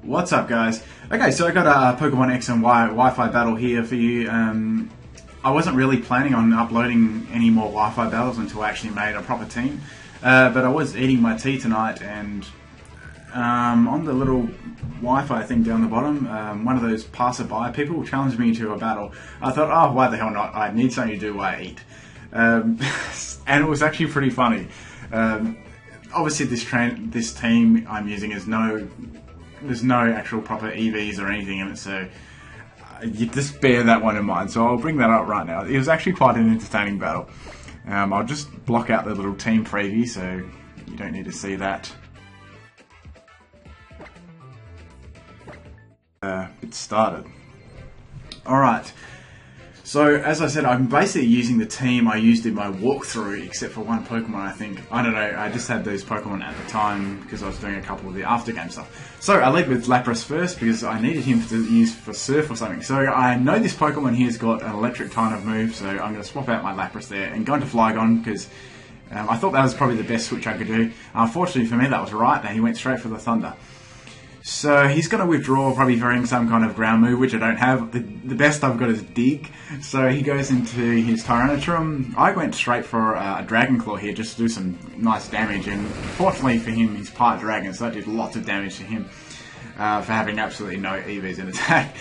What's up, guys? Okay, so I got a Pokemon X and Y Wi-Fi battle here for you. I wasn't really planning on uploading any more Wi-Fi battles until I actually made a proper team. But I was eating my tea tonight, and on the little Wi-Fi thing down the bottom, one of those passerby people challenged me to a battle. I thought, oh, why the hell not? I need something to do while I eat. And it was actually pretty funny. Obviously, this team I'm using is there's no actual proper EVs or anything in it, so you just bear that one in mind. So I'll bring that up right now. It was actually quite an entertaining battle. I'll just block out the little team preview, so you don't need to see that. It started. Alright, so as I said, I'm basically using the team I used in my walkthrough, except for one Pokemon, I think. I don't know, I just had those Pokemon at the time because I was doing a couple of the after-game stuff. So I led with Lapras first because I needed him to use for Surf or something. So I know this Pokemon here has got an electric kind of move, so I'm going to swap out my Lapras there and go into Flygon because I thought that was probably the best switch I could do. Unfortunately for me, that was right, and he went straight for the Thunder. So he's going to withdraw, probably throwing some kind of ground move, which I don't have. The best I've got is Dig. So he goes into his Tyranitar. I went straight for a Dragon Claw here, just to do some nice damage. And fortunately for him, he's part Dragon, so that did lots of damage to him for having absolutely no EVs in attack.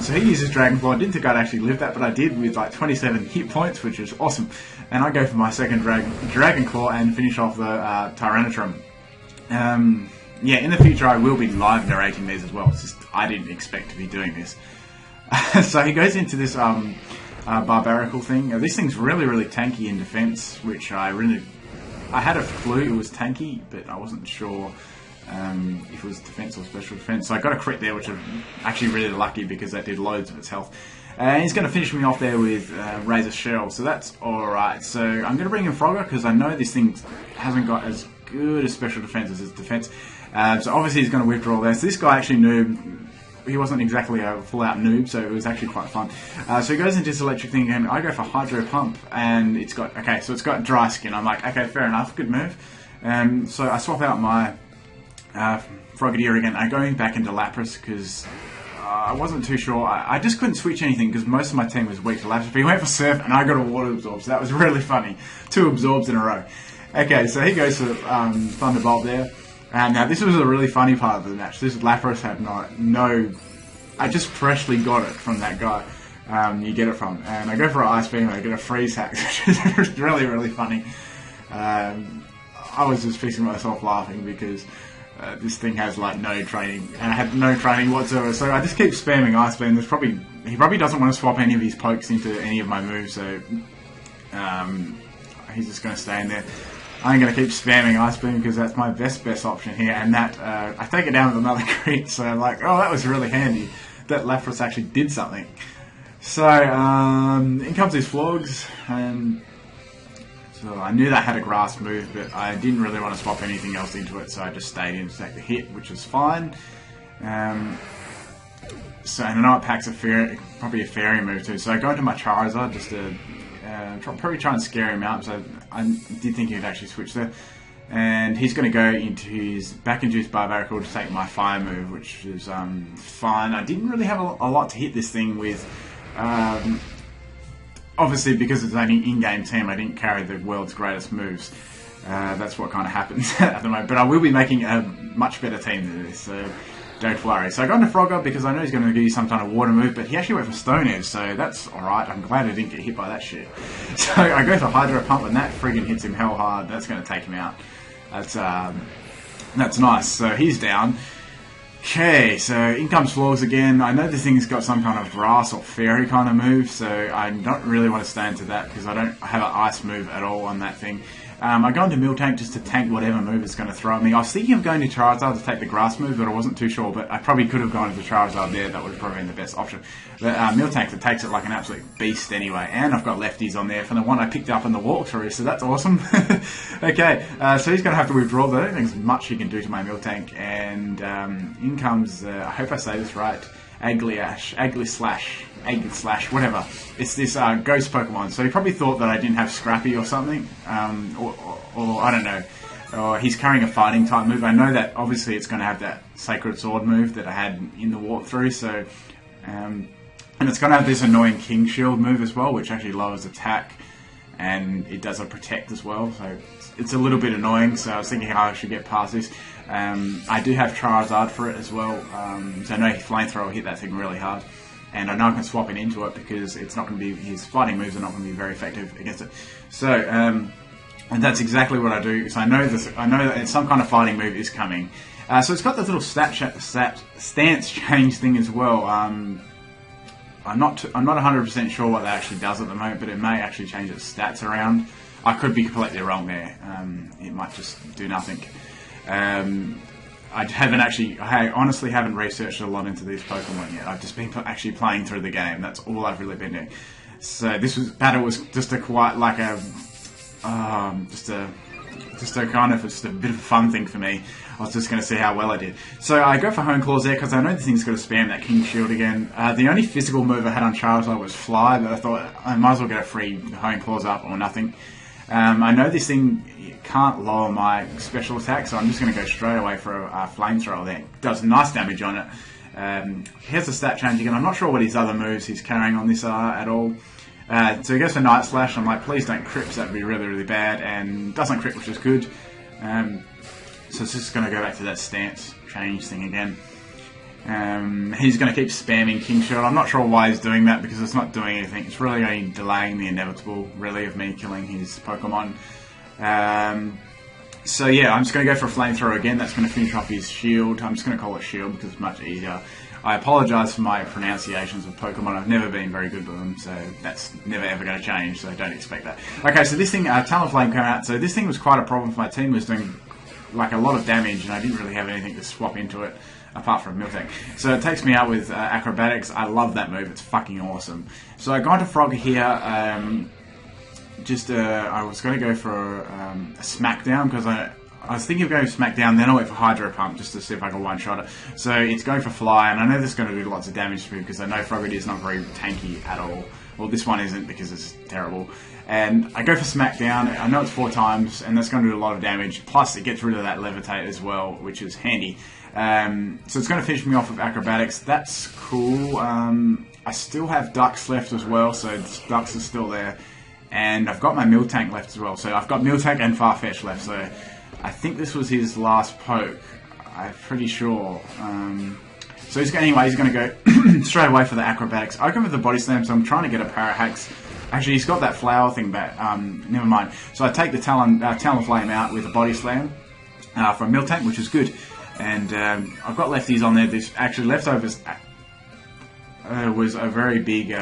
So he uses Dragon Claw. I didn't think I'd actually live that, but I did with like 27 hit points, which is awesome. And I go for my second Dragon Claw and finish off the Tyranitar. Yeah, in the future I will be live narrating these as well. It's just I didn't expect to be doing this. So he goes into this Barbaracle thing. This thing's really tanky in defense, which I had a clue it was tanky, but I wasn't sure if it was defense or special defense. So I got a crit there, which I'm actually really lucky because that did loads of its health. And he's going to finish me off there with Razor Shell, so that's alright. So I'm going to bring in Frogger because I know this thing hasn't got as good a special defense as its defense. So obviously he's going to withdraw there. So this guy actually noob. He wasn't exactly a full-out noob, so it was actually quite fun. So he goes into this electric thing, and I go for Hydro Pump, and it's got Dry Skin. I'm like, okay, fair enough, good move. So I swap out my Frogadier again. I go back into Lapras because I wasn't too sure. I just couldn't switch anything because most of my team was weak to Lapras. But he went for Surf, and I got a Water Absorb, so that was really funny. 2 Absorbs in a row. Okay, so he goes for Thunderbolt there. Now this was a really funny part of the match. This Lapras had no. I just freshly got it from that guy. You get it from, and I go for an Ice Beam and I get a Freeze Hack, which is really funny. I was just fixing myself laughing because this thing has like no training, and I had no training whatsoever. So I just keep spamming Ice Beam. He probably doesn't want to swap any of his pokes into any of my moves, so he's just going to stay in there. I'm going to keep spamming Ice Beam because that's my best option here, and that I take it down with another crit, so I'm like, oh, that was really handy. That Lapras actually did something. So, in comes his Flogs, and so I knew that had a Grass move, but I didn't really want to swap anything else into it, so I just stayed in to take the hit, which was fine. So, and I know it packs probably a Fairy move too, so I go into my Charizard just to probably try and scare him out, so I did think he'd actually switch there. And he's going to go back into his Barbaracle to take my Fire move, which is fine. I didn't really have a lot to hit this thing with. Obviously, because it's only in-game team, I didn't carry the world's greatest moves. That's what kind of happens at the moment. But I will be making a much better team than this, so don't worry. So I got into Frogger because I know he's going to give you some kind of water move, but he actually went for Stone Edge, so that's alright. I'm glad I didn't get hit by that shit. So I go for Hydro Pump, and that friggin' hits him hell hard. That's going to take him out. That's nice. So he's down. Okay, so in comes Flogs again. I know this thing's got some kind of Grass or Fairy kind of move, so I don't really want to stay into that because I don't have an Ice move at all on that thing. I go into Miltank just to tank whatever move it's going to throw at me. I was thinking of going to Charizard to take the Grass move, but I wasn't too sure. But I probably could have gone to Charizard there. That would have probably been the best option. But Miltank that takes it like an absolute beast anyway. And I've got lefties on there from the one I picked up in the walkthrough, so that's awesome. Okay, so he's going to have to withdraw though. I don't think there's much he can do to my Miltank. And in comes, I hope I say this right, Aglislash, whatever. It's this ghost Pokemon. So he probably thought that I didn't have Scrappy or something, or I don't know. he's carrying a fighting type move. I know that obviously it's going to have that Sacred Sword move that I had in the walkthrough, so and it's going to have this annoying King Shield move as well, which actually lowers attack, and it does a protect as well, so it's a little bit annoying. So I was thinking how I should get past this. I do have Charizard for it as well, so I know Flamethrower will hit that thing really hard, and I know I can swap it into it because it's not going to be, his fighting moves are not going to be very effective against it. So and that's exactly what I do, because I know that some kind of fighting move is coming. So it's got this little stance change thing as well. I'm not 100% sure what that actually does at the moment, but it may actually change its stats around. I could be completely wrong there. It might just do nothing. I honestly haven't researched a lot into these Pokemon yet. I've just been actually playing through the game. That's all I've really been doing. So this battle was just a bit of a fun thing for me. I was just going to see how well I did. So I go for Hone Claws there because I know this thing's going to spam that King Shield again. The only physical move I had on Charizard was Fly, but I thought I might as well get a free Hone Claws up or nothing. I know this thing can't lower my special attack, so I'm just going to go straight away for a Flamethrower there. It does nice damage on it. Here's the stat change again. I'm not sure what his other moves he's carrying on this are at all. So he goes for Night Slash. I'm like, please don't crit, that'd be really, really bad. And doesn't crit, which is good. So it's just going to go back to that stance change thing again. He's going to keep spamming King Shield. I'm not sure why he's doing that, because it's not doing anything. It's really only delaying the inevitable, really, of me killing his Pokemon. So yeah, I'm just going to go for a Flamethrower again. That's going to finish off his Shield. I'm just going to call it Shield because it's much easier. I apologise for my pronunciations of Pokemon. I've never been very good with them, so that's never ever going to change, so don't expect that. Okay, so this thing, Talonflame came out. So this thing was quite a problem for my team. It was doing like a lot of damage, and I didn't really have anything to swap into it apart from Miltank. So it takes me out with Acrobatics. I love that move. It's fucking awesome. So I got to Frog here. I was going to go for a Smackdown because I was thinking of going for Smackdown, then I went for Hydro Pump just to see if I could one-shot it. So it's going for Fly, and I know this is going to do lots of damage to me because I know Frogadier is not very tanky at all. Well, this one isn't because it's terrible. And I go for Smackdown. I know it's 4 times, and that's going to do a lot of damage. Plus, it gets rid of that Levitate as well, which is handy. So it's going to finish me off with Acrobatics. That's cool. I still have Ducks left as well, so Ducks is still there. And I've got my Miltank left as well. So I've got Miltank and Farfetch left, so I think this was his last poke. I'm pretty sure. So he's going to go straight away for the Acrobatics. I go with the Body Slam, so I'm trying to get a Parahax. Actually, he's got that flower thing back. Never mind. So I take the Talonflame out with a Body Slam from Miltank, which is good. And I've got lefties on there. This actually leftovers was a very big.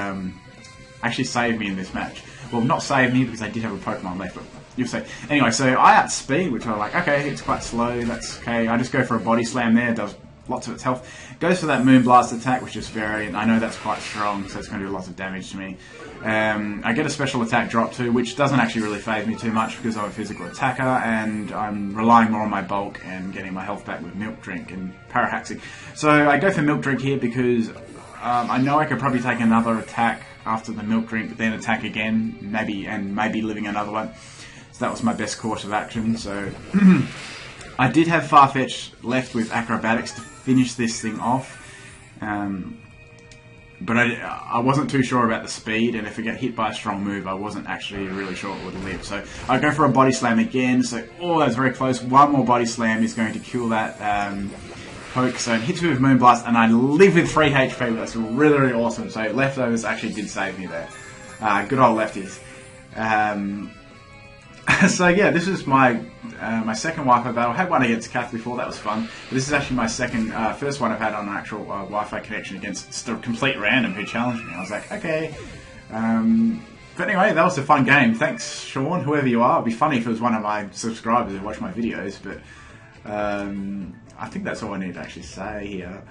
Actually saved me in this match. Well, not saved me because I did have a Pokemon left, but you'll see. Anyway, so I outspeed, which I'm like, okay, it's quite slow, that's okay. I just go for a Body Slam there, does lots of its health. Goes for that Moonblast attack, which is very, I know that's quite strong, so it's going to do lots of damage to me. I get a special attack drop too, which doesn't actually really phase me too much because I'm a physical attacker, and I'm relying more on my bulk and getting my health back with Milk Drink and Parahaxing. So I go for Milk Drink here because I know I could probably take another attack after the Milk Drink, then attack again, maybe living another one. So that was my best course of action. So I did have Farfetch left with Acrobatics to finish this thing off, but I wasn't too sure about the speed, and if it got hit by a strong move, I wasn't actually really sure it would live. So I go for a Body Slam again. So that's very close. One more Body Slam is going to kill that poke, so it hits me with Moonblast, and I live with 3 HP. That's really, really awesome. So leftovers actually did save me there. Good old lefties. So yeah, this is my my second Wi-Fi battle. I had one against Kath before, that was fun. But this is actually my first one I've had on an actual Wi-Fi connection against just a complete random who challenged me. I was like, okay. But anyway, that was a fun game. Thanks, Sean, whoever you are. It'd be funny if it was one of my subscribers who watch my videos, but I think that's all I need to actually say here.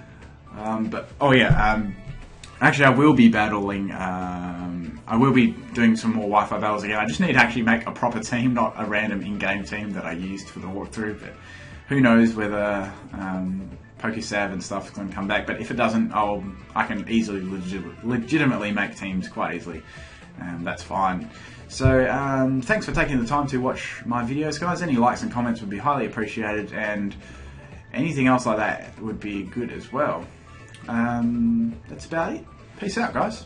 Actually, I will be battling. I will be doing some more Wi-Fi battles again. I just need to actually make a proper team, not a random in-game team that I used for the walkthrough. But who knows whether Pokesav and stuff is going to come back. But if it doesn't, I can easily, legitimately make teams quite easily. that's fine. So thanks for taking the time to watch my videos, guys. Any likes and comments would be highly appreciated, and anything else like that would be good as well. That's about it. Peace out, guys.